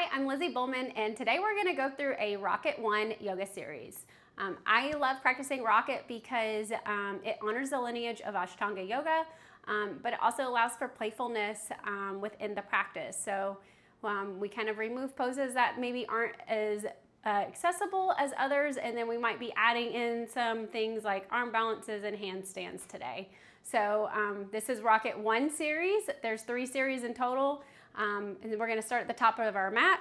Hi, I'm Lizzie Bowman, and today we're going to go through a Rocket 1 yoga series. I love practicing Rocket because it honors the lineage of Ashtanga yoga, but it also allows for playfulness within the practice. So we kind of remove poses that maybe aren't as accessible as others, and then we might be adding in some things like arm balances and handstands today. So this is Rocket 1 series. There's 3 series in total. And we're going to start at the top of our mat.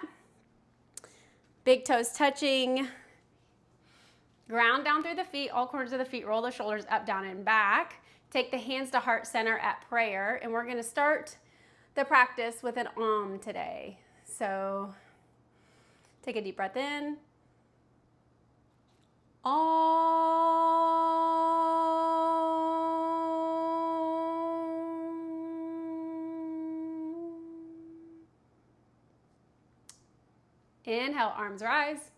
Big toes touching. Ground down through the feet, all corners of the feet, roll the shoulders up, down, and back. Take the hands to heart center at prayer. And we're going to start the practice with an Om today. So take a deep breath in. Om. Inhale, arms rise.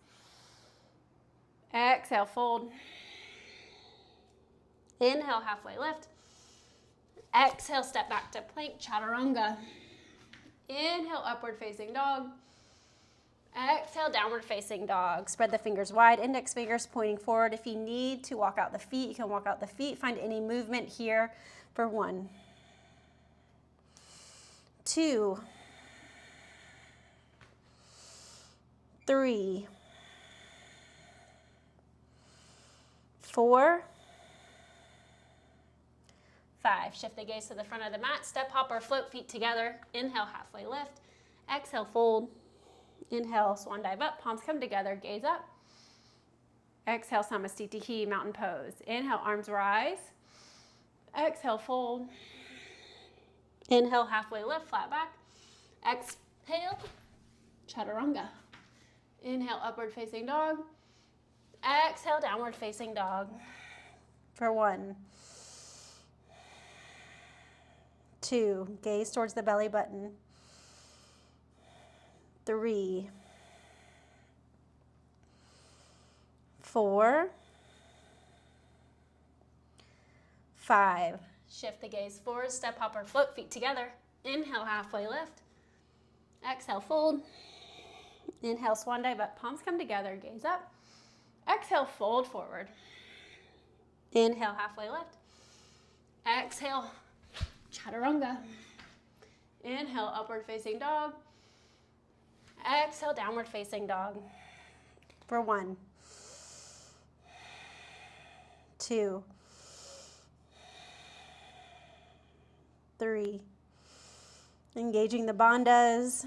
Exhale, fold. Inhale, halfway lift. Exhale, step back to plank, chaturanga. Inhale, upward facing dog. Exhale, downward facing dog. Spread the fingers wide, index fingers pointing forward. If you need to walk out the feet, you can walk out the feet. Find any movement here for 1, 2, 3, 4, 5. Shift the gaze to the front of the mat. Step, hop, or float, feet together. Inhale, halfway lift. Exhale, fold. Inhale, swan dive up. Palms come together. Gaze up. Exhale, Samastitihi, mountain pose. Inhale, arms rise. Exhale, fold. Inhale, halfway lift, flat back. Exhale, chaturanga. Inhale, upward facing dog. Exhale, downward facing dog. For 1, 2, gaze towards the belly button. 3, 4, 5. Shift the gaze forward, step, hop, or float, feet together. Inhale, halfway lift. Exhale, fold. Inhale, swan dive up, palms come together, gaze up. Exhale, fold forward. Inhale, halfway lift. Exhale, chaturanga. Inhale, upward facing dog. Exhale, downward facing dog. For 1, 2, 3. Engaging the bandhas.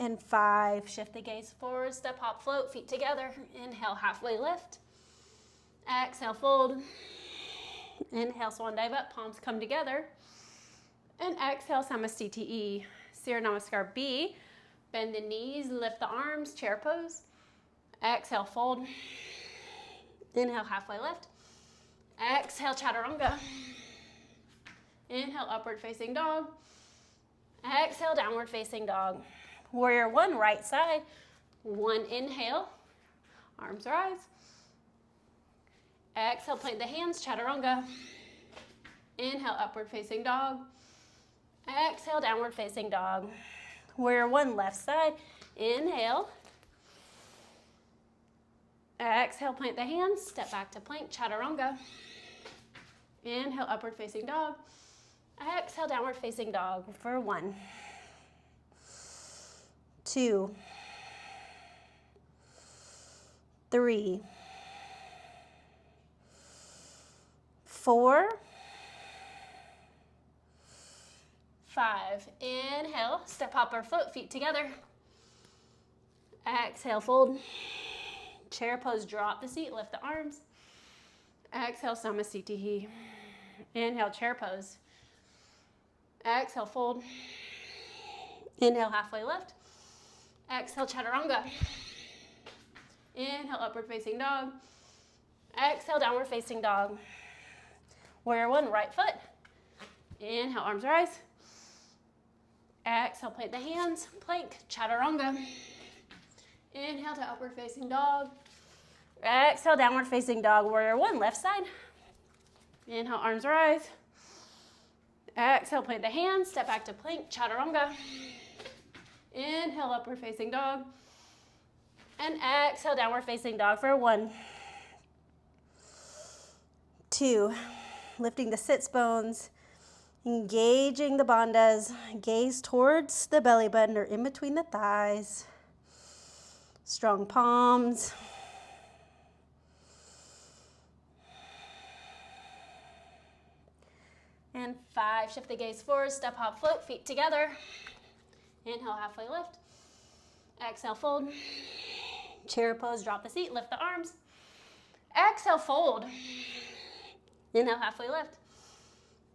And 5, shift the gaze forward, step, hop, float, feet together. Inhale, halfway lift. Exhale, fold. Inhale, swan dive up, palms come together. And exhale, Samastitihi, Surya Namaskar B. Bend the knees, lift the arms, chair pose. Exhale, fold. Inhale, halfway lift. Exhale, chaturanga. Inhale, upward facing dog. Exhale, downward facing dog. Warrior 1, right side. 1 inhale, arms rise. Exhale, plant the hands, chaturanga. Inhale, upward facing dog. Exhale, downward facing dog. Warrior 1, left side. Inhale. Exhale, plant the hands, step back to plank, chaturanga. Inhale, upward facing dog. Exhale, downward facing dog for 1, 2, 3, 4, 5. Inhale, step, hop, or float, feet together. Exhale, fold. Chair pose, drop the seat, lift the arms. Exhale, Samastitihi. Inhale, chair pose. Exhale, fold. Inhale, halfway lift. Exhale, chaturanga. Inhale, upward facing dog. Exhale, downward facing dog. Warrior 1, right foot. Inhale, arms rise. Exhale, plant the hands, plank, chaturanga. Inhale to upward facing dog. Exhale, downward facing dog. Warrior 1, left side. Inhale, arms rise. Exhale, plant the hands, step back to plank, chaturanga. Inhale, upward facing dog. And exhale, downward facing dog for 1, 2, lifting the sits bones, engaging the bandhas, gaze towards the belly button or in between the thighs. Strong palms. And 5, shift the gaze forward, step, hop, float, feet together. Inhale, halfway lift. Exhale, fold. Chair pose, drop the seat, lift the arms. Exhale, fold. Inhale, halfway lift.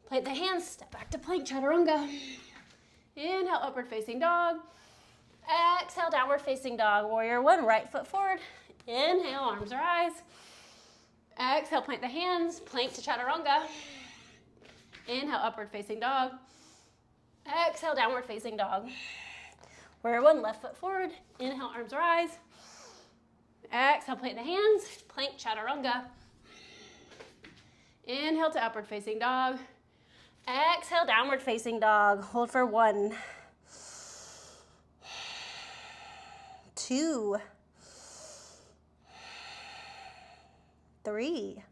Plant the hands, step back to plank, chaturanga. Inhale, upward facing dog. Exhale, downward facing dog. Warrior 1, right foot forward. Inhale, arms rise. Exhale, plant the hands, plank to chaturanga. Inhale, upward facing dog. Exhale, downward facing dog. Warrior 1, left foot forward. Inhale, arms rise. Exhale, plant the hands, plank, chaturanga. Inhale to upward facing dog. Exhale, downward facing dog. Hold for 1, 2, 3,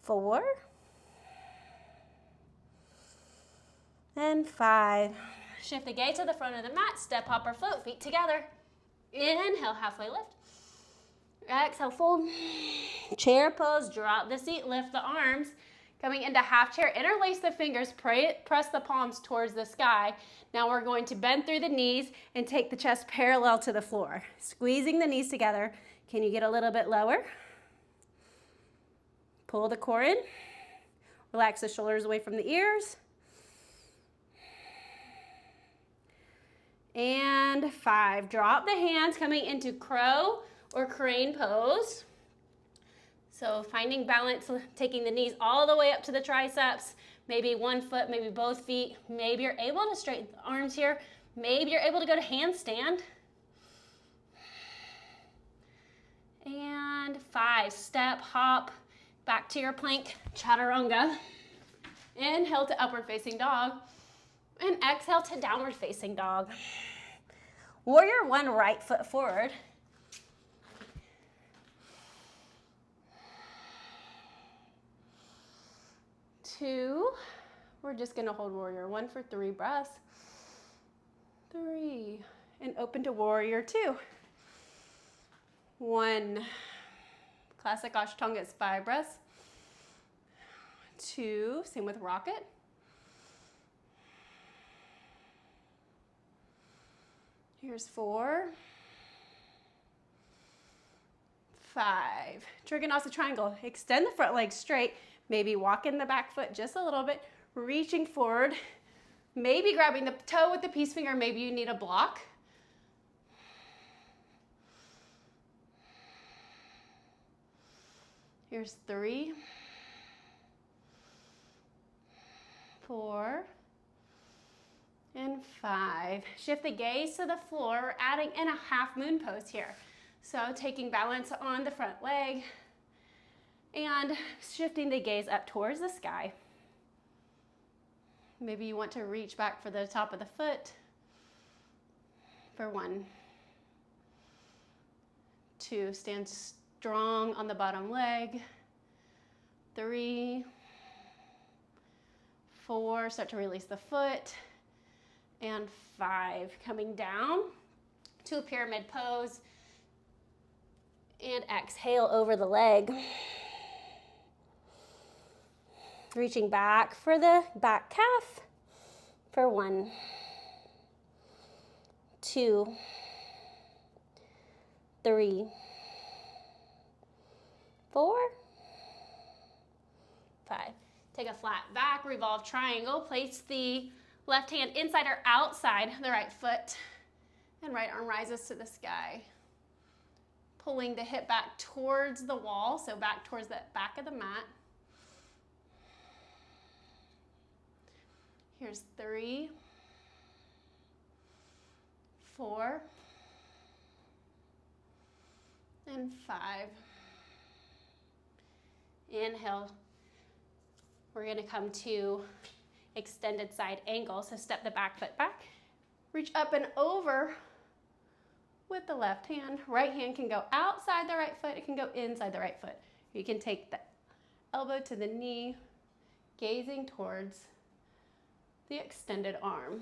4, and 5. Shift the gaze to the front of the mat, step, hop, or float, feet together. Inhale, halfway lift. Exhale, fold. Chair pose, drop the seat, lift the arms. Coming into half chair, interlace the fingers, press the palms towards the sky. Now we're going to bend through the knees and take the chest parallel to the floor. Squeezing the knees together. Can you get a little bit lower? Pull the core in. Relax the shoulders away from the ears. And 5, drop the hands, coming into crow or crane pose. So finding balance, taking the knees all the way up to the triceps, maybe one foot, maybe both feet. Maybe you're able to straighten the arms here. Maybe you're able to go to handstand. And 5, step, hop, back to your plank, chaturanga. Inhale to upward facing dog. And exhale to downward facing dog. Warrior 1, right foot forward. 2, we're just gonna hold warrior 1 for 3 breaths. 3, and open to warrior 2. 1, classic Ashtanga is 5 breaths. 2, same with rocket. 4, 5. Trikonasana triangle. Extend the front leg straight. Maybe walk in the back foot just a little bit. Reaching forward. Maybe grabbing the toe with the peace finger. Maybe you need a block. 3, 4, and 5. Shift the gaze to the floor. We're adding in a half moon pose here. So taking balance on the front leg and shifting the gaze up towards the sky. Maybe you want to reach back for the top of the foot for 1. 2, stand strong on the bottom leg. 3, 4, start to release the foot. And 5, coming down to a pyramid pose. And exhale over the leg. Reaching back for the back calf for 1, 2, 3, 4, 5. Take a flat back, revolve triangle. Place the left hand inside or outside the right foot. And right arm rises to the sky. Pulling the hip back towards the wall, so back towards the back of the mat. 3, 4, and 5. Inhale. We're gonna come to extended side angle. So step the back foot back. Reach up and over with the left hand. Right hand can go outside the right foot. It can go inside the right foot. You can take the elbow to the knee, gazing towards the extended arm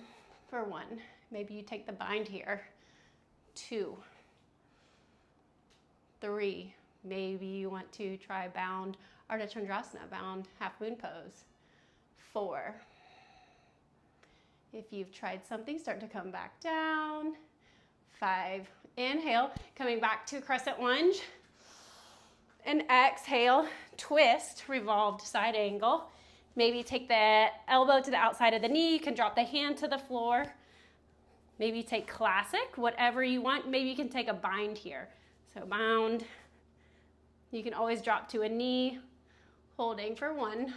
for 1. Maybe you take the bind here. 2, 3. Maybe you want to try bound Ardha Chandrasana, bound half moon pose. 4. If you've tried something, start to come back down. 5. Inhale, coming back to crescent lunge. And exhale, twist, revolved side angle. Maybe take the elbow to the outside of the knee. You can drop the hand to the floor. Maybe take classic, whatever you want. Maybe you can take a bind here. So bound. You can always drop to a knee, holding for 1,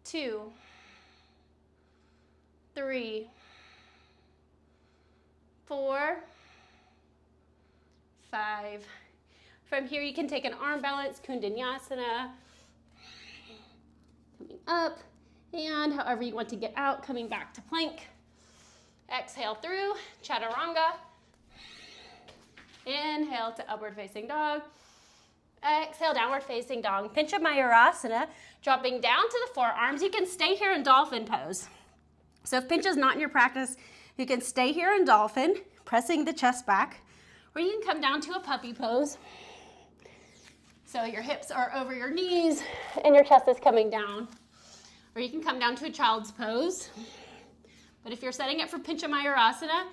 2, 3, 4, 5. From here, you can take an arm balance, Kundanyasana, coming up, and however you want to get out, coming back to plank. Exhale through, Chaturanga. Inhale to upward facing dog. Exhale, downward facing dog. Pincha Mayurasana, dropping down to the forearms. You can stay here in dolphin pose. So if pinch is not in your practice, you can stay here in dolphin, pressing the chest back, or you can come down to a puppy pose. So your hips are over your knees and your chest is coming down. Or you can come down to a child's pose. But if you're setting it for Pincha Mayurasana,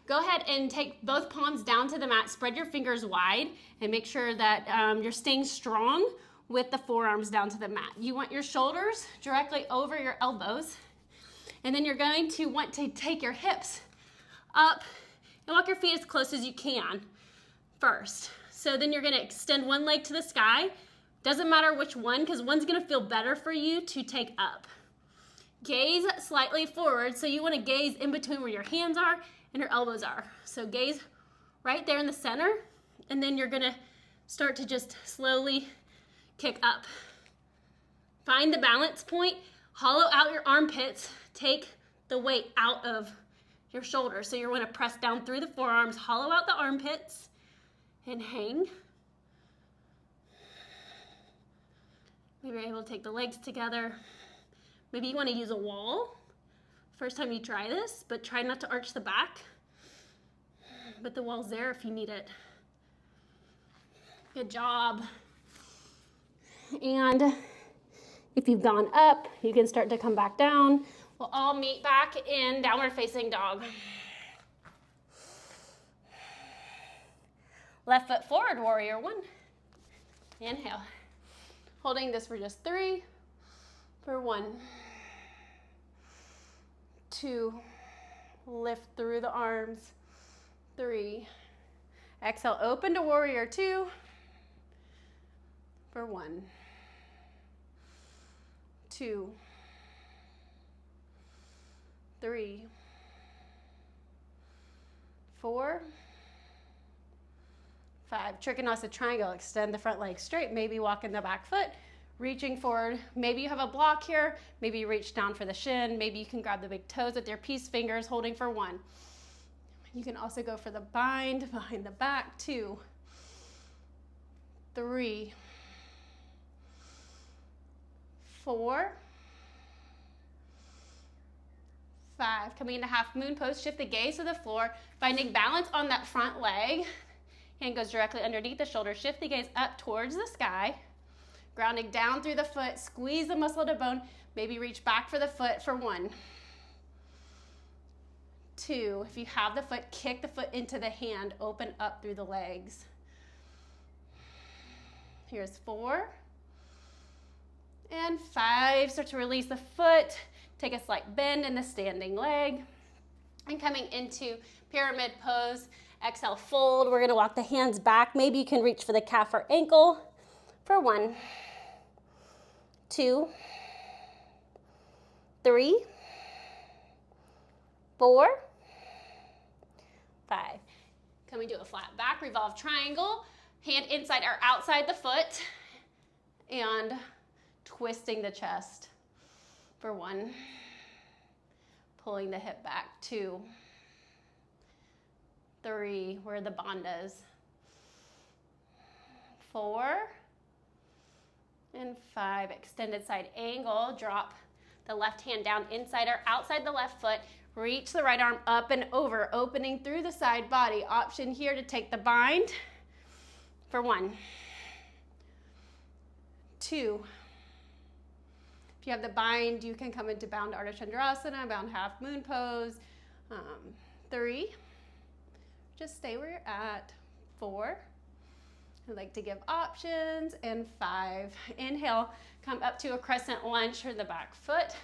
go ahead and take both palms down to the mat, spread your fingers wide, and make sure that you're staying strong with the forearms down to the mat. You want your shoulders directly over your elbows, and then you're going to want to take your hips up and walk your feet as close as you can first. So then you're gonna extend one leg to the sky. Doesn't matter which one, because one's gonna feel better for you to take up. Gaze slightly forward, so you wanna gaze in between where your hands are and your elbows are. So gaze right there in the center, and then you're gonna start to just slowly kick up. Find the balance point, hollow out your armpits, take the weight out of your shoulders. So you're gonna press down through the forearms, hollow out the armpits, and hang. Maybe you're able to take the legs together. Maybe you wanna use a wall. First time you try this, but try not to arch the back. But the wall's there if you need it. Good job. And if you've gone up, you can start to come back down. We'll all meet back in downward facing dog. Left foot forward, warrior 1. Inhale. Holding this for just 3, for 1, 2, lift through the arms, 3. Exhale, open to warrior 2, for 1, 2, 3, 4, 5. Trikonasa triangle, extend the front leg straight, maybe walk in the back foot, reaching forward. Maybe you have a block here, maybe you reach down for the shin, maybe you can grab the big toes with your peace fingers, holding for 1. You can also go for the bind behind the back, 2, 3, 4, 5. Coming into half moon pose, shift the gaze to the floor, finding balance on that front leg. Hand goes directly underneath the shoulder. Shift the gaze up towards the sky. Grounding down through the foot. Squeeze the muscle to bone. Maybe reach back for the foot for 1. 2. If you have the foot, kick the foot into the hand. Open up through the legs. Here's 4. And 5. Start to release the foot. Take a slight bend in the standing leg. And coming into pyramid pose. Exhale, fold. We're going to walk the hands back. Maybe you can reach for the calf or ankle for 1, 2, 3, 4, 5. Coming to a flat back, revolve triangle. Hand inside or outside the foot. and twisting the chest for 1. Pulling the hip back, 2, 3, where the bandhas, 4, and 5. Extended side angle, drop the left hand down inside or outside the left foot, reach the right arm up and over, opening through the side body. Option here to take the bind for 1, 2. If you have the bind, you can come into bound Ardha Chandrasana, bound half moon pose. 3, just stay where you're at. 4, I like to give options. And 5, inhale, come up to a crescent lunge for the back foot.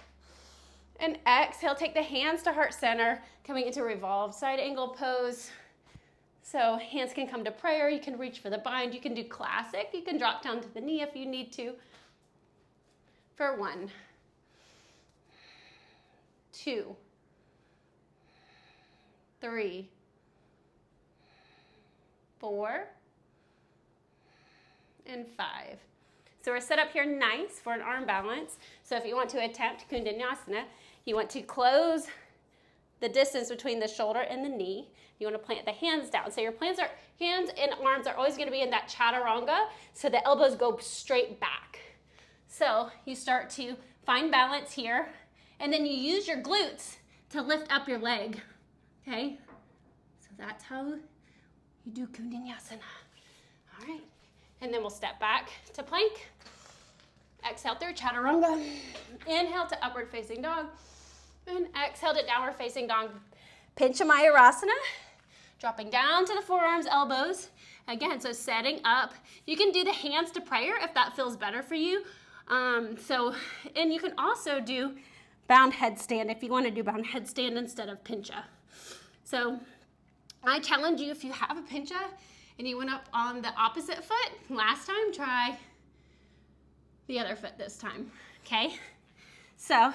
And exhale, take the hands to heart center, coming into revolved side angle pose. So hands can come to prayer, you can reach for the bind, you can do classic, you can drop down to the knee if you need to. For 1, 2, 3, 4, and 5. So we're set up here nice for an arm balance. So if you want to attempt Kundalini, you want to close the distance between the shoulder and the knee. You want to plant the hands down. So your hands and arms are always going to be in that chaturanga, so the elbows go straight back. So you start to find balance here, and then you use your glutes to lift up your leg, okay? So that's how you do Kundalini. All right, and then we'll step back to plank. Exhale through chaturanga. Inhale to upward facing dog, and exhale to downward facing dog. Pincha Mayurasana, dropping down to the forearms, elbows. Again, so setting up. You can do the hands to prayer if that feels better for you. And you can also do bound headstand if you want to do bound headstand instead of pincha. So I challenge you, if you have a pincha and you went up on the opposite foot last time, try the other foot this time, okay? So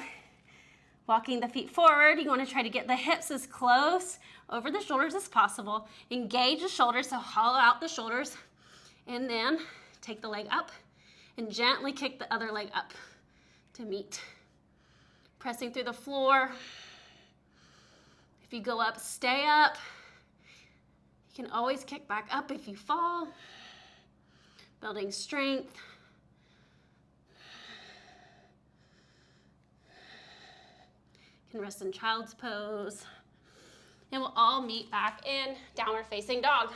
walking the feet forward, you want to try to get the hips as close over the shoulders as possible. Engage the shoulders, so hollow out the shoulders, and then take the leg up and gently kick the other leg up to meet. Pressing through the floor. If you go up, stay up. You can always kick back up if you fall. Building strength. You can rest in child's pose. And we'll all meet back in downward facing dog.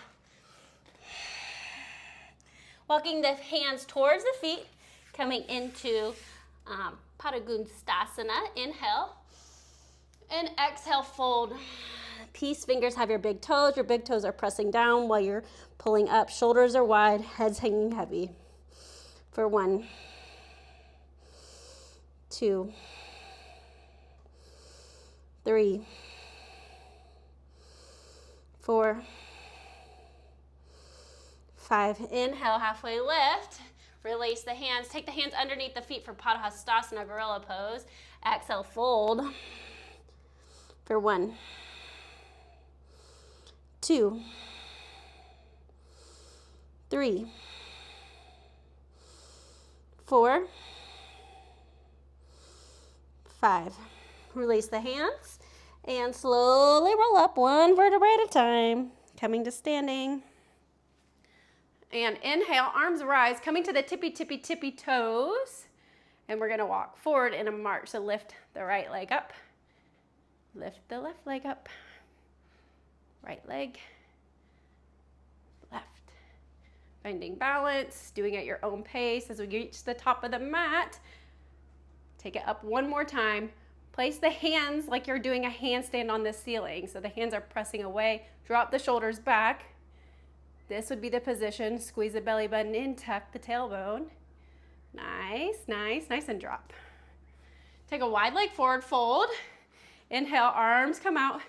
Walking the hands towards the feet, coming into Padangusthasana. Inhale. And exhale, fold. Peace fingers have your big toes. Your big toes are pressing down while you're pulling up. Shoulders are wide, heads hanging heavy. For 1, 2, 3, 4, 5. Inhale, halfway lift. Release the hands. Take the hands underneath the feet for Padahastasana, gorilla pose. Exhale, fold. For 1, 2, 3, 4, 5. Release the hands and slowly roll up one vertebrae at a time, coming to standing. And inhale, arms rise, coming to the tippy, tippy, tippy toes. And we're gonna walk forward in a march. So lift the right leg up, lift the left leg up, right leg, left. Finding balance, doing it at your own pace. As we reach the top of the mat, take it up one more time. Place the hands like you're doing a handstand on the ceiling. So the hands are pressing away. Drop the shoulders back. This would be the position. Squeeze the belly button in, tuck the tailbone. Nice, nice, nice, and drop. Take a wide leg forward, fold. Inhale, arms come out.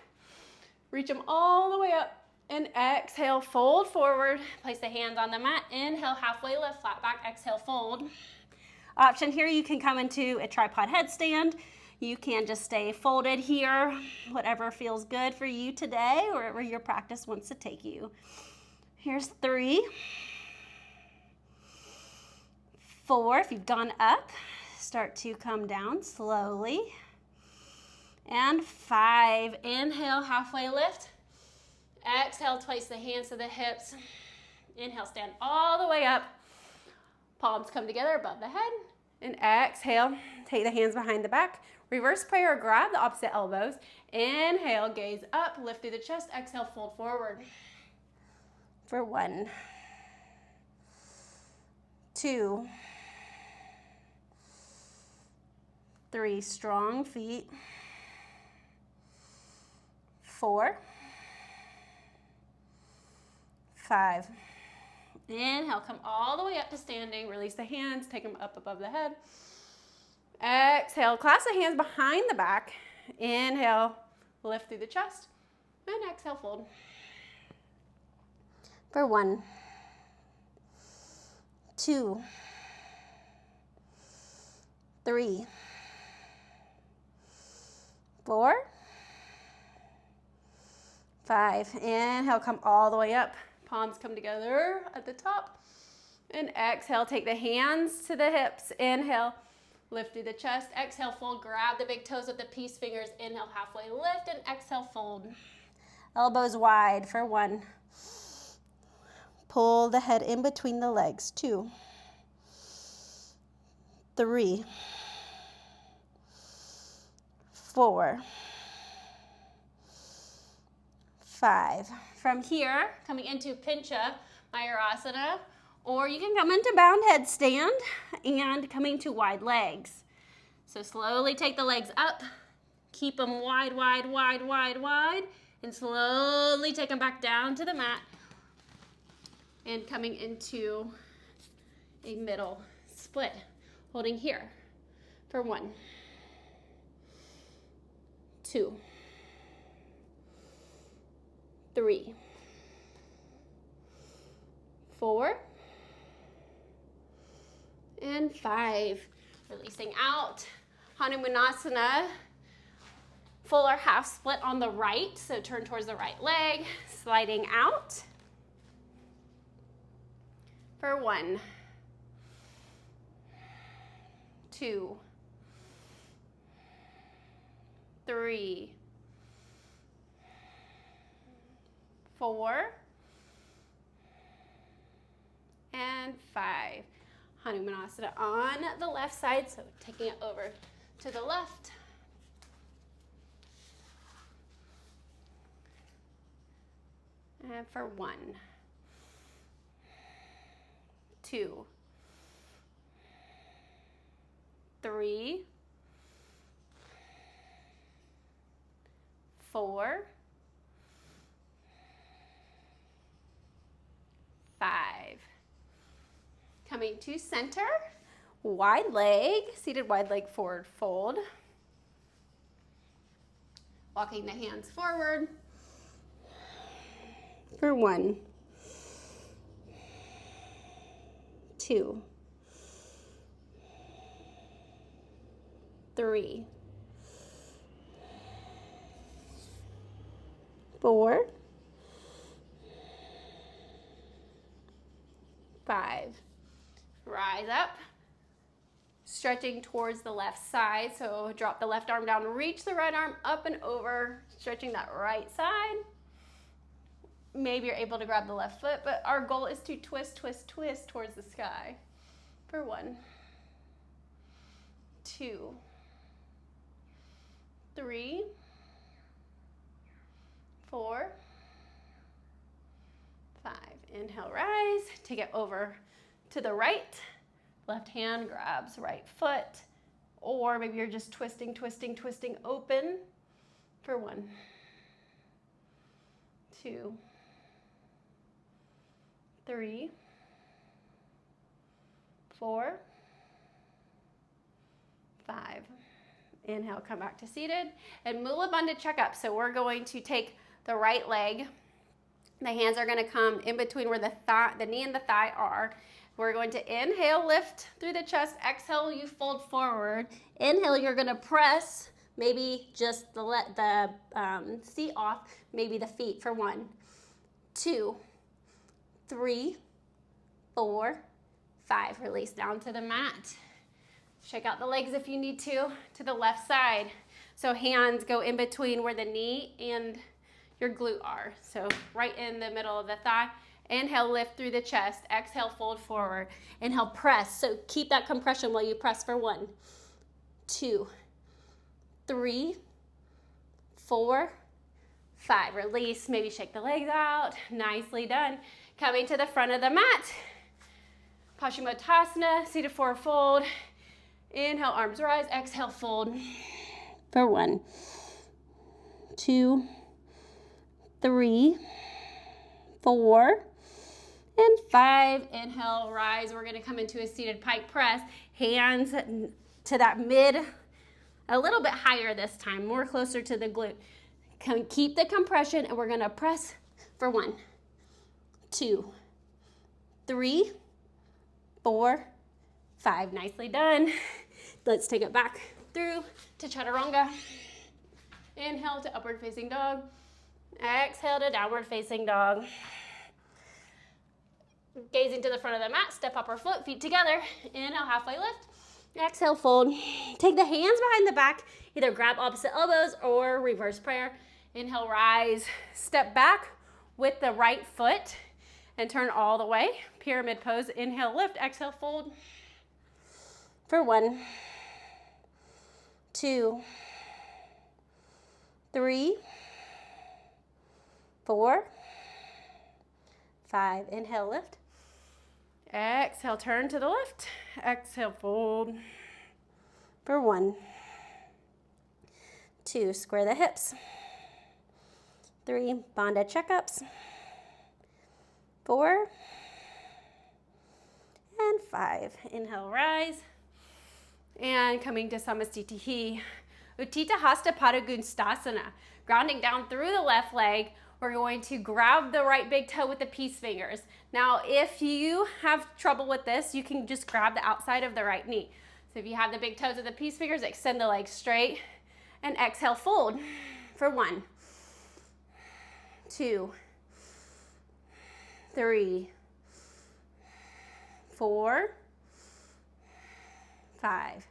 Reach them all the way up. And exhale, fold forward. Place the hands on the mat. Inhale, halfway lift, flat back. Exhale, fold. Option here, you can come into a tripod headstand. You can just stay folded here, whatever feels good for you today, or wherever your practice wants to take you. Here's 3, 4. If you've gone up, start to come down slowly. And 5. Inhale, halfway lift. Exhale, place the hands to the hips. Inhale, stand all the way up. Palms come together above the head. And exhale, take the hands behind the back. Reverse prayer, grab the opposite elbows. Inhale, gaze up, lift through the chest. Exhale, fold forward. For 1, 2, 3, strong feet. 4, 5. Inhale, come all the way up to standing. Release the hands, take them up above the head. Exhale, clasp the hands behind the back. Inhale, lift through the chest. And exhale, fold. For 1, 2, 3, 4, 5. Inhale, come all the way up. Palms come together at the top. And exhale, take the hands to the hips. Inhale, lift through the chest. Exhale, fold. Grab the big toes with the peace fingers. Inhale, halfway lift, and exhale, fold. Elbows wide for 1. Pull the head in between the legs. 2, 3, 4, 5. From here, coming into Pincha Mayurasana, or you can come into bound headstand and coming to wide legs. So slowly take the legs up, keep them wide, wide, wide, wide, wide, and slowly take them back down to the mat and coming into a middle split, holding here for 1, 2, 3, 4, and 5. Releasing out. Hanumanasana, full or half split on the right, so turn towards the right leg, sliding out. For 1, 2, 3, 4, and 5. Hanumanasana on the left side, so taking it over to the left. And for 1, 2, 3, 4, 5. Coming to center, wide leg, seated wide leg forward fold. Walking the hands forward for 1, 2, 3, 4, 5. Rise up, stretching towards the left side. So drop the left arm down, reach the right arm up and over, stretching that right side. Maybe you're able to grab the left foot, but our goal is to twist, twist, twist towards the sky. For 1, 2, 3, 4, 5. Inhale, rise, take it over to the right. Left hand grabs right foot, or maybe you're just twisting, twisting, twisting open for 1, 2, 3, 4, 5. Inhale, come back to seated. And Mula Bandha checkup. So we're going to take the right leg. The hands are going to come in between where the knee and the thigh are. We're going to inhale, lift through the chest. Exhale, you fold forward. Inhale, you're going to press maybe just the seat off, maybe the feet for 1, 2, 3, 4, 5, release down to the mat. Check out the legs if you need to the left side. So hands go in between where the knee and your glute are. So right in the middle of the thigh. Inhale, lift through the chest. Exhale, fold forward. Inhale, press. So keep that compression while you press for 1, 2, 3, 4, 5. Release, maybe shake the legs out. Nicely done. Coming to the front of the mat. Paschimottanasana, seated forward fold. Inhale, arms rise. Exhale, fold for 1, 2, 3, 4, and 5. Inhale, rise. We're going to come into a seated pike press. Hands to that mid, a little bit higher this time, more closer to the glute. Keep the compression, and we're going to press for 1, 2, 3, 4, 5. Nicely done. Let's take it back through to chaturanga. Inhale to upward facing dog. Exhale to downward facing dog. Gazing to the front of the mat, step upper foot, feet together. Inhale, halfway lift. Exhale, fold. Take the hands behind the back. Either grab opposite elbows or reverse prayer. Inhale, rise. Step back with the right foot and turn all the way. Pyramid pose. Inhale, lift. Exhale, fold. For 1, 2, 3, 4, 5. Inhale, lift. Exhale, turn to the left. Exhale, fold. For 1, 2, square the hips. 3, bandha checkups. 4, and 5. Inhale, rise. And coming to Samastitihi. Utthita Hasta Padangusthasana. Grounding down through the left leg. We're going to grab the right big toe with the peace fingers. Now, if you have trouble with this, you can just grab the outside of the right knee. So if you have the big toes with the peace fingers, extend the legs straight and exhale, fold for 1, 2, 3, 4, 5.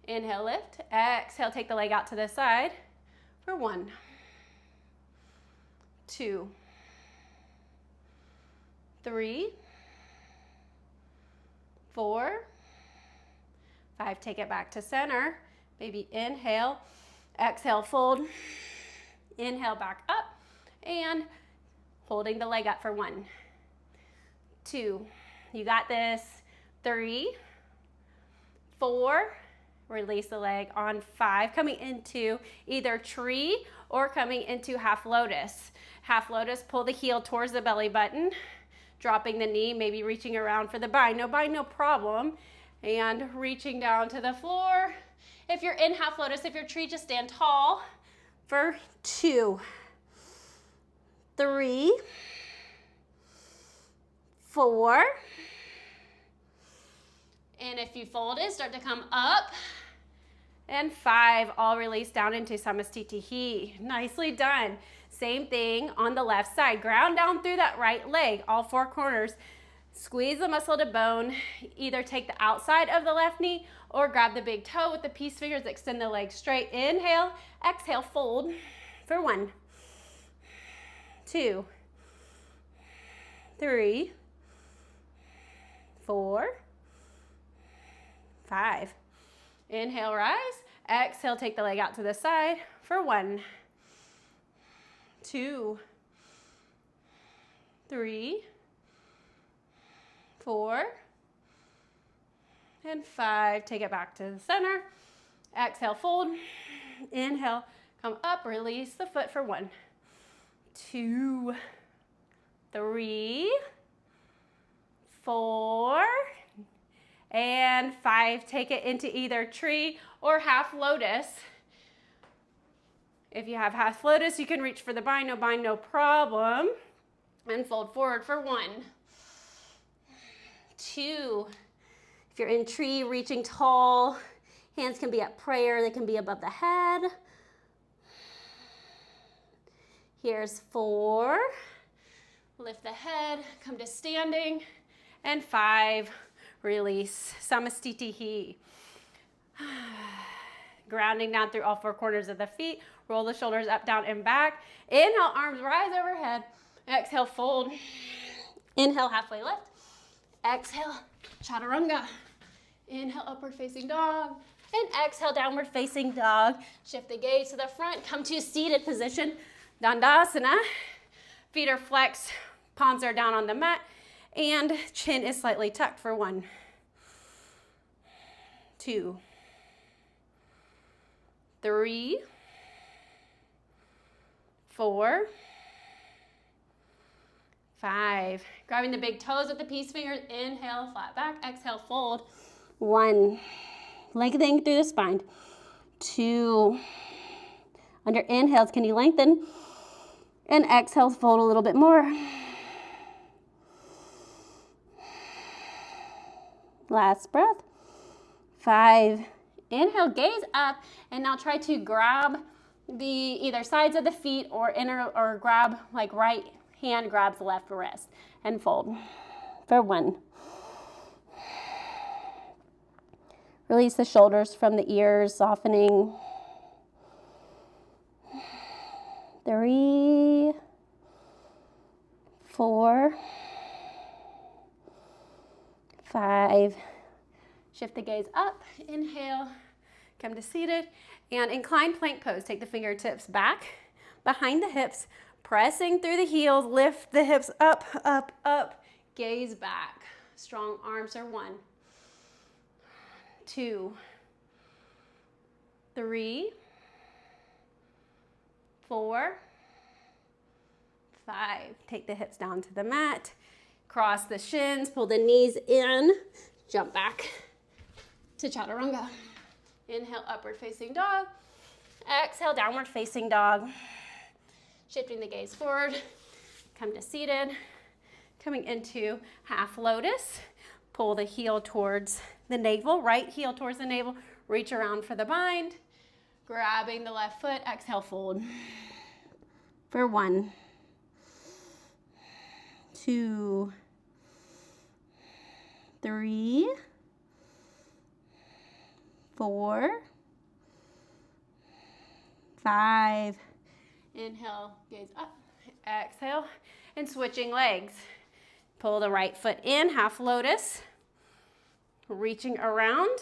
Inhale, lift. Exhale, take the leg out to the side for 1, 2, 3, 4, 5. Take it back to center. Maybe inhale, exhale, fold. Inhale, back up, and holding the leg up for 1, 2. You got this. 3, 4. Release the leg on 5. Coming into either tree or coming into half lotus. Half lotus, pull the heel towards the belly button, dropping the knee, maybe reaching around for the bind. No bind, no problem. And reaching down to the floor. If you're in half lotus, if you're tree, just stand tall for 2, 3, 4. And if you folded, start to come up. And 5, all release down into Samastitihi. Nicely done. Same thing on the left side. Ground down through that right leg, all 4 corners. Squeeze the muscle to bone. Either take the outside of the left knee or grab the big toe with the peace fingers. Extend the leg straight. Inhale, exhale, fold for 1, 2, 3, 4, 5. Inhale, rise. Exhale, take the leg out to the side for 1, 2, 3, 4, and 5. Take it back to the center. Exhale, fold. Inhale, come up, release the foot for 1, 2, 3, 4, and 5. Take it into either tree or half lotus. If you have half lotus, you can reach for the bind, no problem. And fold forward for 1, 2. If you're in tree, reaching tall, hands can be at prayer, they can be above the head. Here's 4. Lift the head, come to standing. And 5. Release. Samastitihi. Grounding down through all four corners of the feet. Roll the shoulders up, down, and back. Inhale, arms rise overhead. Exhale, fold. Inhale, halfway lift. Exhale, chaturanga. Inhale, upward facing dog. And exhale, downward facing dog. Shift the gaze to the front. Come to seated position. Dandasana. Feet are flexed. Palms are down on the mat. And chin is slightly tucked for 1, 2, 3, 4, 5. Grabbing the big toes with the peace fingers. Inhale, flat back. Exhale, fold. 1. Lengthening through the spine. 2. Under inhales, can you lengthen? And exhales, fold a little bit more. Last breath. 5. Inhale, gaze up, and now try to grab the either sides of the feet or grab, like right hand grabs left wrist and fold for 1. Release the shoulders from the ears, softening. 3, 4, 5. Shift the gaze up. Inhale. Come to seated. And inclined plank pose. Take the fingertips back behind the hips. Pressing through the heels. Lift the hips up, up, up. Gaze back. Strong arms are 1, 2, 3, 4, 5. Take the hips down to the mat. Cross the shins, pull the knees in, jump back to chaturanga. Inhale, upward facing dog. Exhale, downward facing dog. Shifting the gaze forward. Come to seated. Coming into half lotus. Pull the heel towards the navel, right heel towards the navel. Reach around for the bind. Grabbing the left foot. Exhale, fold. For 1, 2, 3, 4, 5. Inhale, gaze up. Exhale, and switching legs. Pull the right foot in, half lotus. Reaching around.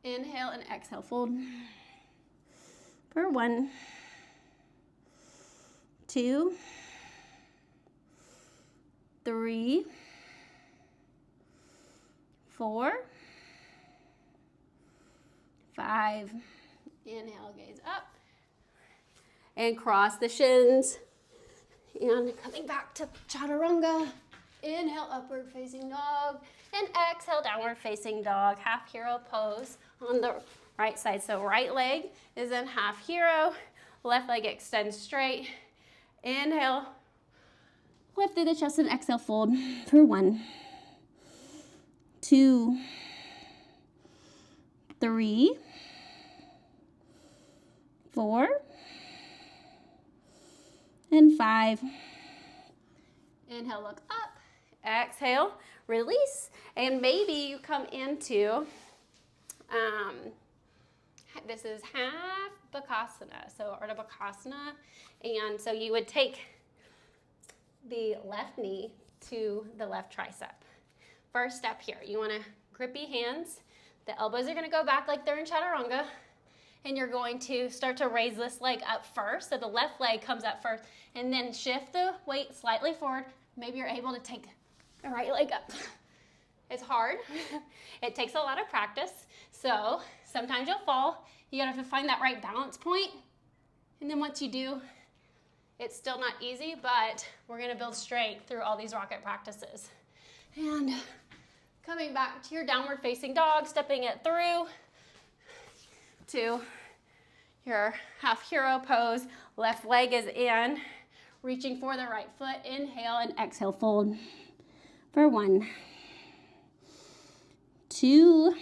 Inhale and exhale, fold. For 1, 2, 3, 4, 5. Inhale, gaze up. And cross the shins. And coming back to chaturanga. Inhale, upward facing dog. And exhale, downward facing dog. Half hero pose on the right side. So right leg is in half hero. Left leg extends straight. Inhale. Lift through the chest and exhale, fold for 1, 2, 3, 4, and 5. Inhale, look up. Exhale, release. And maybe you come into, this is half Bakasana, so Ardha Bakasana. And so you would take the left knee to the left tricep. First step here, you want to grippy hands. The elbows are going to go back like they're in chaturanga. And you're going to start to raise this leg up first. So the left leg comes up first. And then shift the weight slightly forward. Maybe you're able to take the right leg up. It's hard. It takes a lot of practice. So sometimes you'll fall. You gotta have to find that right balance point. And then once you do, it's still not easy, but we're gonna build strength through all these rocket practices. And coming back to your downward facing dog, stepping it through to your half hero pose. Left leg is in, reaching for the right foot. Inhale and exhale, fold for 1, 2,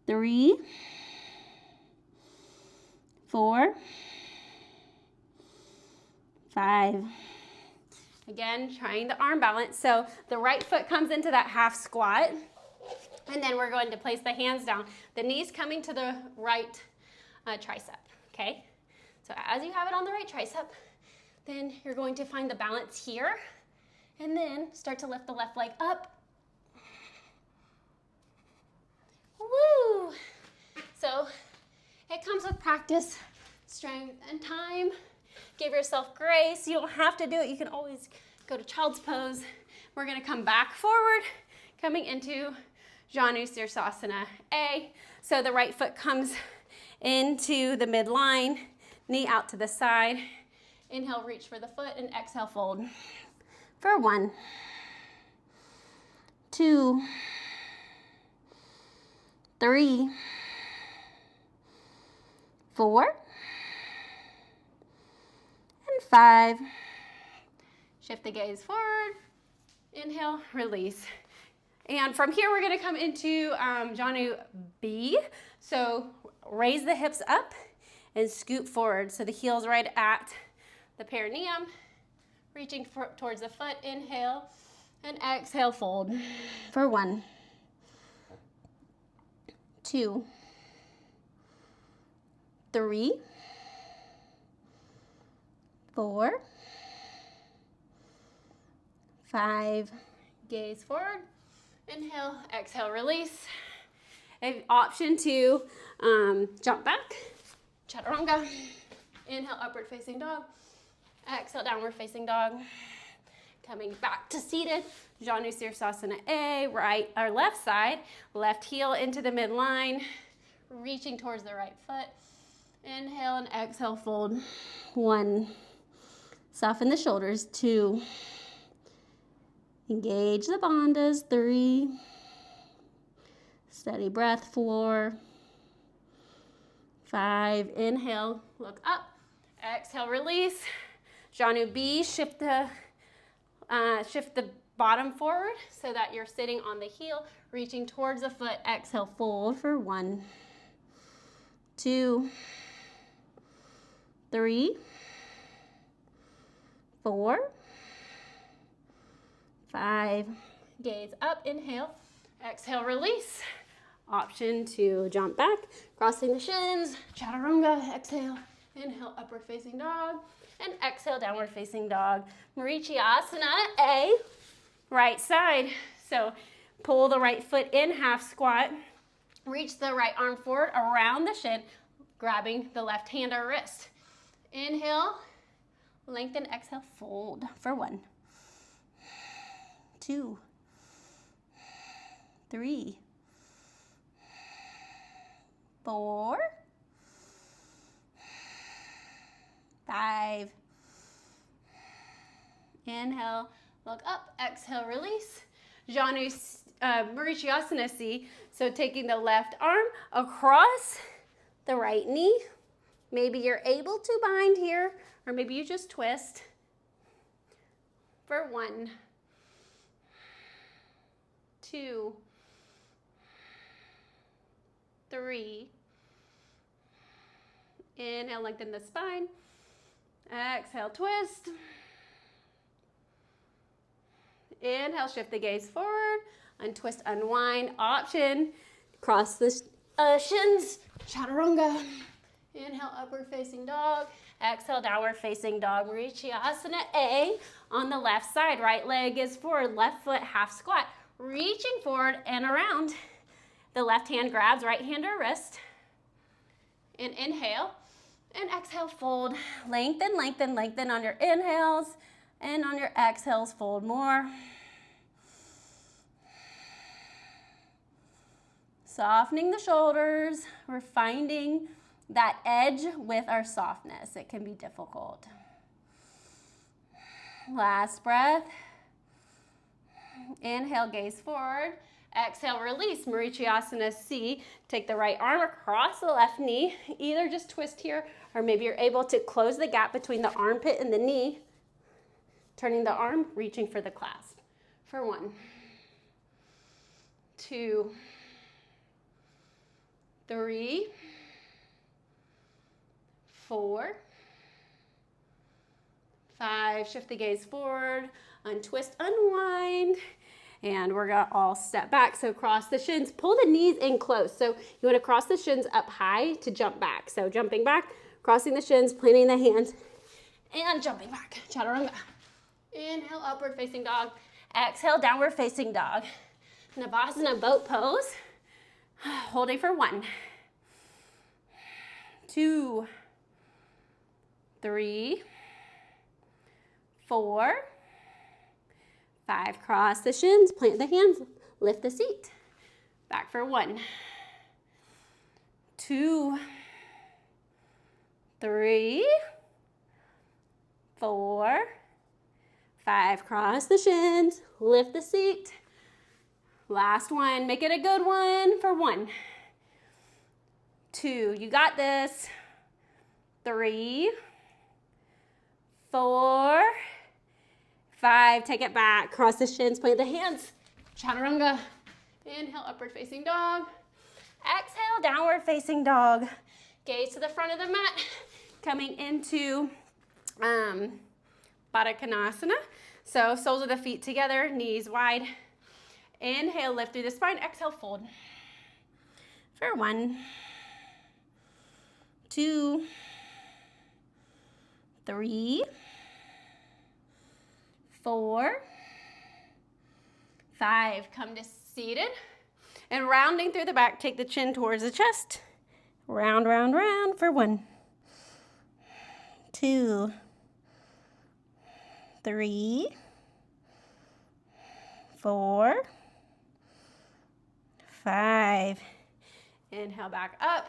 3, 4, 5. Again, trying the arm balance. So the right foot comes into that half squat, and then we're going to place the hands down. The knees coming to the right tricep, okay? So as you have it on the right tricep, then you're going to find the balance here, and then start to lift the left leg up. Woo! So it comes with practice, strength, and time. Give yourself grace. You don't have to do it. You can always go to child's pose. We're going to come back forward, coming into Janu and Marichyasana A. So the right foot comes into the midline, knee out to the side. Inhale, reach for the foot, and exhale, fold. For 1, 2, 3, 4, and 5. Shift the gaze forward. Inhale, release. And from here, we're going to come into Janu B. So raise the hips up and scoot forward. So the heel's right at the perineum, reaching towards the foot. Inhale and exhale, fold. For 1, 2, 3, 4, 5. Gaze forward. Inhale, exhale, release. An option to jump back, chaturanga. Inhale, upward facing dog. Exhale, downward facing dog. Coming back to seated, Janu and Marichyasana A, right or left side, left heel into the midline, reaching towards the right foot. Inhale and exhale, fold. 1, soften the shoulders. 2, engage the bandhas. 3, steady breath. 4, 5, inhale, look up. Exhale, release. Janu B, shift the bottom forward so that you're sitting on the heel, reaching towards the foot. Exhale, fold for 1, 2, 3, 4, 5. Gaze up, inhale. Exhale, release. Option to jump back, crossing the shins, chaturanga. Exhale, inhale, upward facing dog. And exhale, downward facing dog. Marichyasana A, right side. So pull the right foot in, half squat. Reach the right arm forward around the shin, grabbing the left hand or wrist. Inhale, lengthen, exhale, fold for 1, 2, 3, 4, 5. Inhale, look up, exhale, release. Janu Marichyasana C. So taking the left arm across the right knee. Maybe you're able to bind here, or maybe you just twist. For 1, 2, 3. Inhale, lengthen the spine. Exhale, twist. Inhale, shift the gaze forward. Untwist, unwind. Option, cross the shins, chaturanga. Inhale, upward facing dog. Exhale, downward facing dog. Marichyasana A on the left side. Right leg is forward, left foot half squat. Reaching forward and around. The left hand grabs right hand or wrist. And inhale. And exhale, fold. Lengthen, lengthen, lengthen on your inhales. And on your exhales, fold more. Softening the shoulders. We're finding that edge with our softness. It can be difficult. Last breath. Inhale, gaze forward. Exhale, release. Marichyasana C. Take the right arm across the left knee. Either just twist here, or maybe you're able to close the gap between the armpit and the knee. Turning the arm, reaching for the clasp. For 1, 2, 3, 4, 5, shift the gaze forward, untwist, unwind, and we're gonna all step back. So cross the shins, pull the knees in close. So you wanna cross the shins up high to jump back. So jumping back, crossing the shins, planting the hands, and jumping back, chaturanga. Inhale, upward facing dog. Exhale, downward facing dog. Navasana, boat pose. Holding for 1, 2, 3, 4, 5. Cross the shins, plant the hands, lift the seat. Back for 1, 2, 3, 4, 5. Cross the shins, lift the seat. Last one, make it a good one for 1, 2, you got this. 3, 4, 5, take it back. Cross the shins, plant the hands. Chaturanga. Inhale, upward facing dog. Exhale, downward facing dog. Gaze to the front of the mat. Coming into Baddha Konasana. So soles of the feet together, knees wide. Inhale, lift through the spine. Exhale, fold. For 1, 2, 3, 4, 5. Come to seated. And rounding through the back, take the chin towards the chest. Round, round, round for 1, 2, 3, 4, 5. Inhale, back up.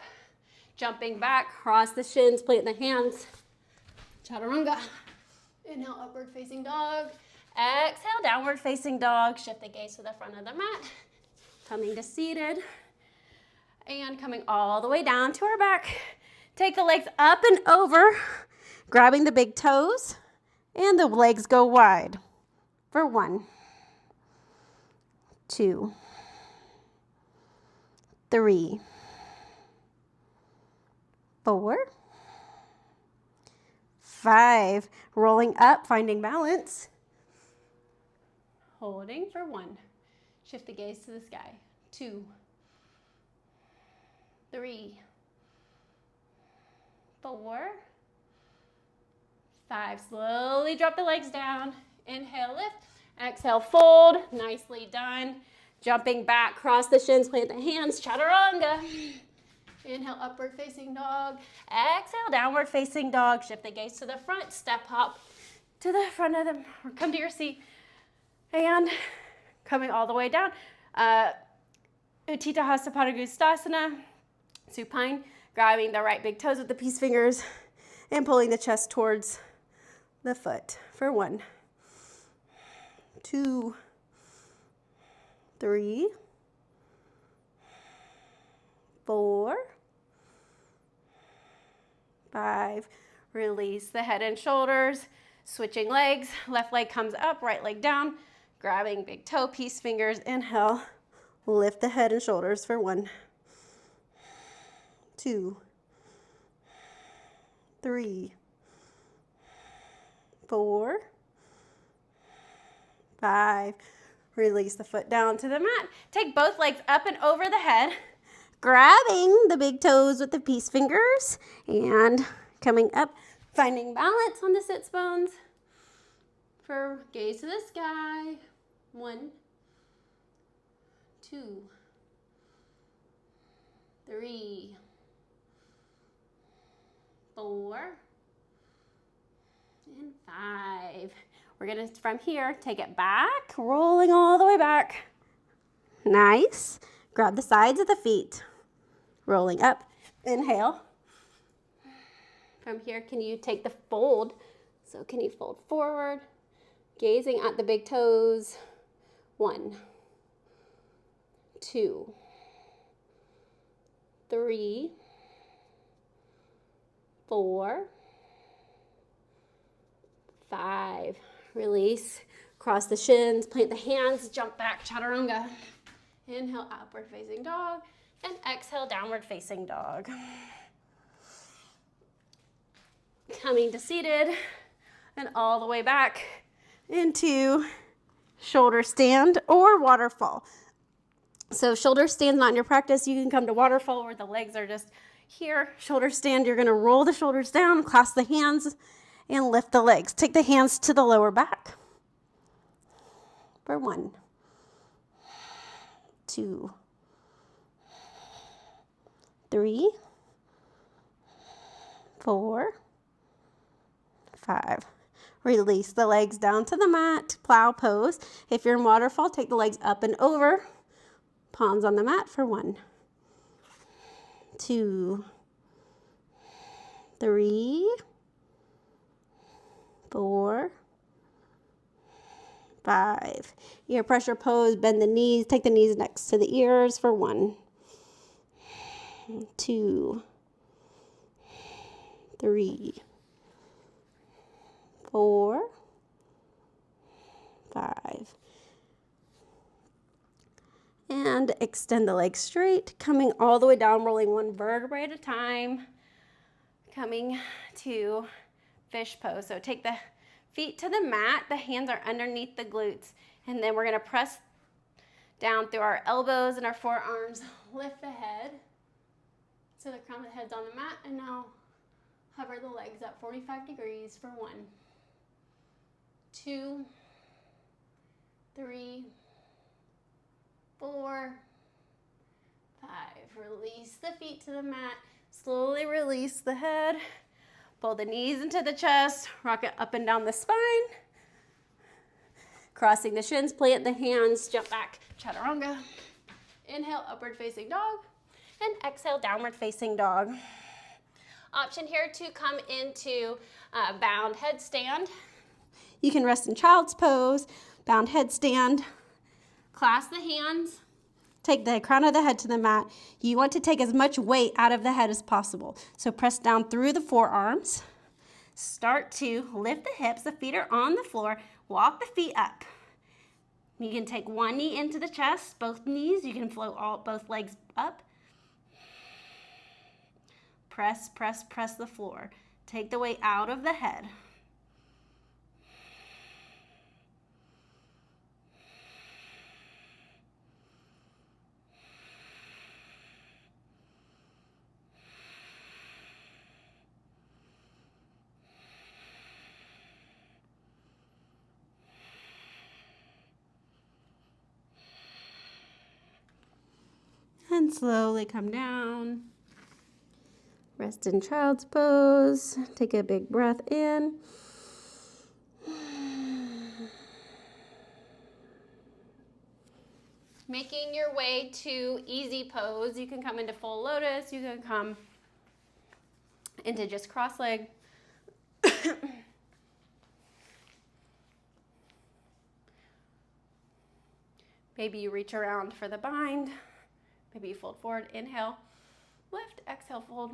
Jumping back, cross the shins, plant the hands. Chaturanga. Inhale, upward facing dog. Exhale, downward facing dog. Shift the gaze to the front of the mat. Coming to seated. And coming all the way down to our back. Take the legs up and over, grabbing the big toes, and the legs go wide. For 1, 2, 3, 4, 5. Rolling up, finding balance. Holding for 1. Shift the gaze to the sky. 2, 3, 4, 5. Slowly drop the legs down. Inhale, lift. Exhale, fold. Nicely done. Jumping back, cross the shins, plant the hands. Chaturanga. Inhale, upward facing dog. Exhale, downward facing dog. Shift the gaze to the front. Step hop to the front of them. Or come to your seat. And coming all the way down. Utthita Hasta Padangusthasana. Supine. Grabbing the right big toes with the peace fingers. And pulling the chest towards the foot. For 1, 2, 3, 4, 5. Release the head and shoulders. Switching legs. Left leg comes up, right leg down. Grabbing big toe, peace fingers. Inhale. Lift the head and shoulders for 1, 2, 3, 4, 5. Release the foot down to the mat. Take both legs up and over the head, grabbing the big toes with the peace fingers and coming up, finding balance on the sits bones. For gaze to the sky. 1, 2, 3, 4, and 5. We're gonna, from here, take it back, rolling all the way back. Nice. Grab the sides of the feet. Rolling up. Inhale. From here, can you take the fold? So can you fold forward, gazing at the big toes. 1, 2, 3, 4, 5. Release. Cross the shins, plant the hands, jump back, chaturanga. Inhale, upward facing dog, and exhale, downward facing dog. Coming to seated. and all the way back into shoulder stand or waterfall. So shoulder stand not in your practice. You can come to waterfall where the legs are just here. Shoulder stand, you're gonna roll the shoulders down, clasp the hands, and lift the legs. Take the hands to the lower back. For 1, 2, 3, 4, 5. Release the legs down to the mat, plow pose. If you're in waterfall, take the legs up and over. Palms on the mat for 1, 2, 3, 4, 5. Ear pressure pose, bend the knees, take the knees next to the ears for 1, 2, 3, 4, 5. And extend the legs straight, coming all the way down, rolling 1 vertebrae at a time, coming to fish pose. So take the feet to the mat, the hands are underneath the glutes, and then we're gonna press down through our elbows and our forearms, lift the head. So the crown of the head's on the mat, and now hover the legs up 45 degrees for 1, 2, 3, 4, 5. Release the feet to the mat. Slowly release the head. Pull the knees into the chest. Rock it up and down the spine. Crossing the shins, plant the hands, jump back, chaturanga. Inhale, upward facing dog. And exhale, downward facing dog. Option here to come into bound headstand. You can rest in child's pose, bound headstand. Clasp the hands, take the crown of the head to the mat. You want to take as much weight out of the head as possible. So press down through the forearms. Start to lift the hips, the feet are on the floor. Walk the feet up. You can take one knee into the chest, both knees. You can float both legs up. Press, press, press the floor. Take the weight out of the head. And slowly come down. Rest in child's pose. Take a big breath in. Making your way to easy pose. You can come into full lotus. You can come into just cross leg. Maybe you reach around for the bind. Maybe you fold forward, inhale, lift, exhale, fold.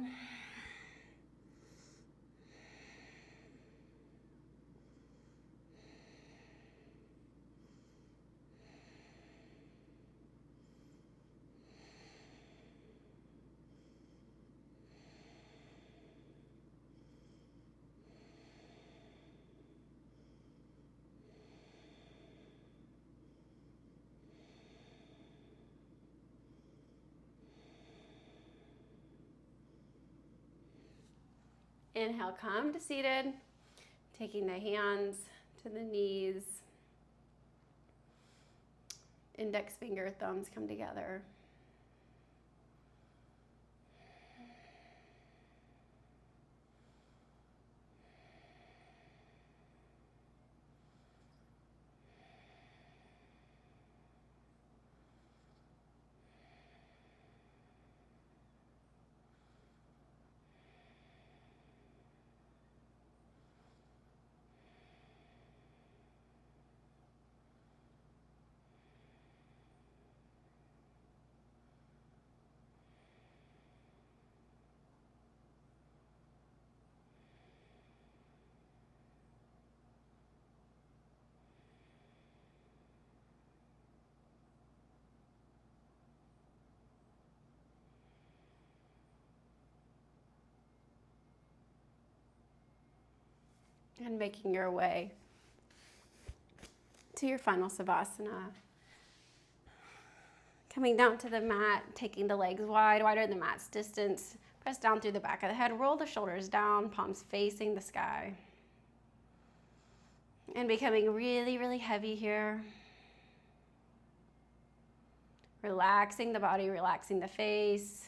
Inhale, come to seated, taking the hands to the knees. Index finger, thumbs come together. And making your way to your final Savasana. Coming down to the mat, taking the legs wide, wider than the mat's distance. Press down through the back of the head, roll the shoulders down, palms facing the sky. And becoming really, really heavy here. Relaxing the body, relaxing the face.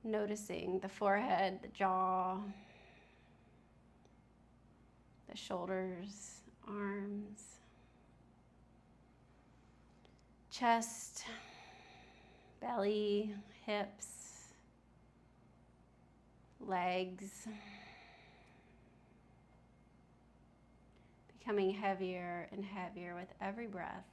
Noticing the forehead, the jaw, the shoulders, arms, chest, belly, hips, legs. Becoming heavier and heavier with every breath.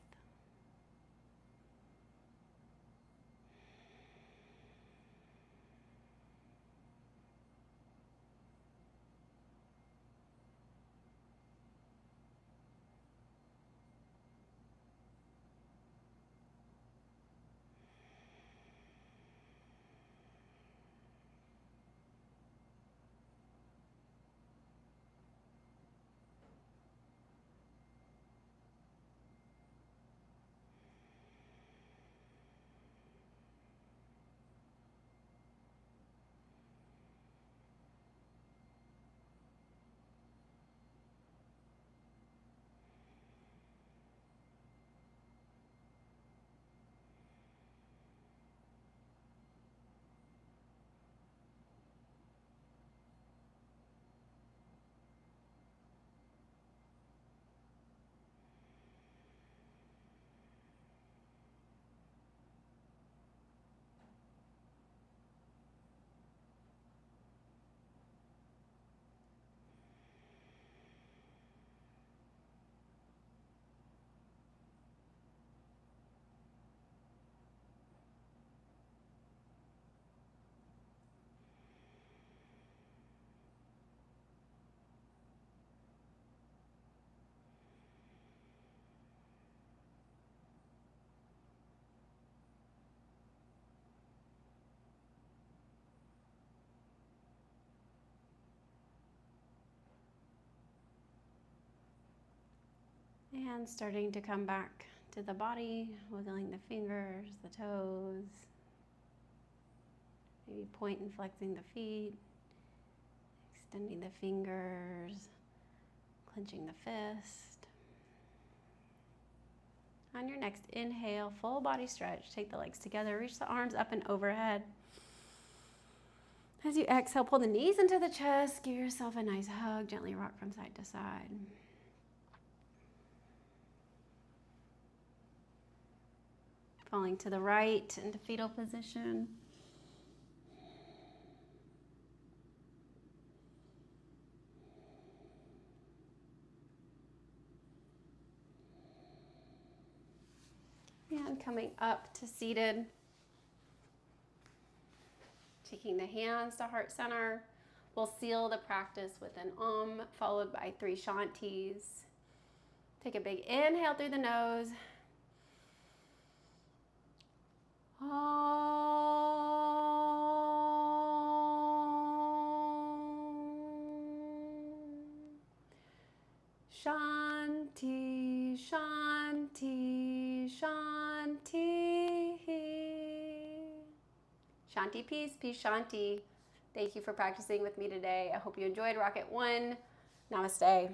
And starting to come back to the body, wiggling the fingers, the toes. Maybe point and flexing the feet, extending the fingers, clenching the fist. On your next inhale, full body stretch. Take the legs together, reach the arms up and overhead. As you exhale, pull the knees into the chest, give yourself a nice hug, gently rock from side to side. Falling to the right into fetal position. And coming up to seated. Taking the hands to heart center. We'll seal the practice with an followed by 3 shantis. Take a big inhale through the nose. Shanti, shanti, shanti. Shanti, peace, peace, shanti. Thank you for practicing with me today. I hope you enjoyed Rocket 1. Namaste.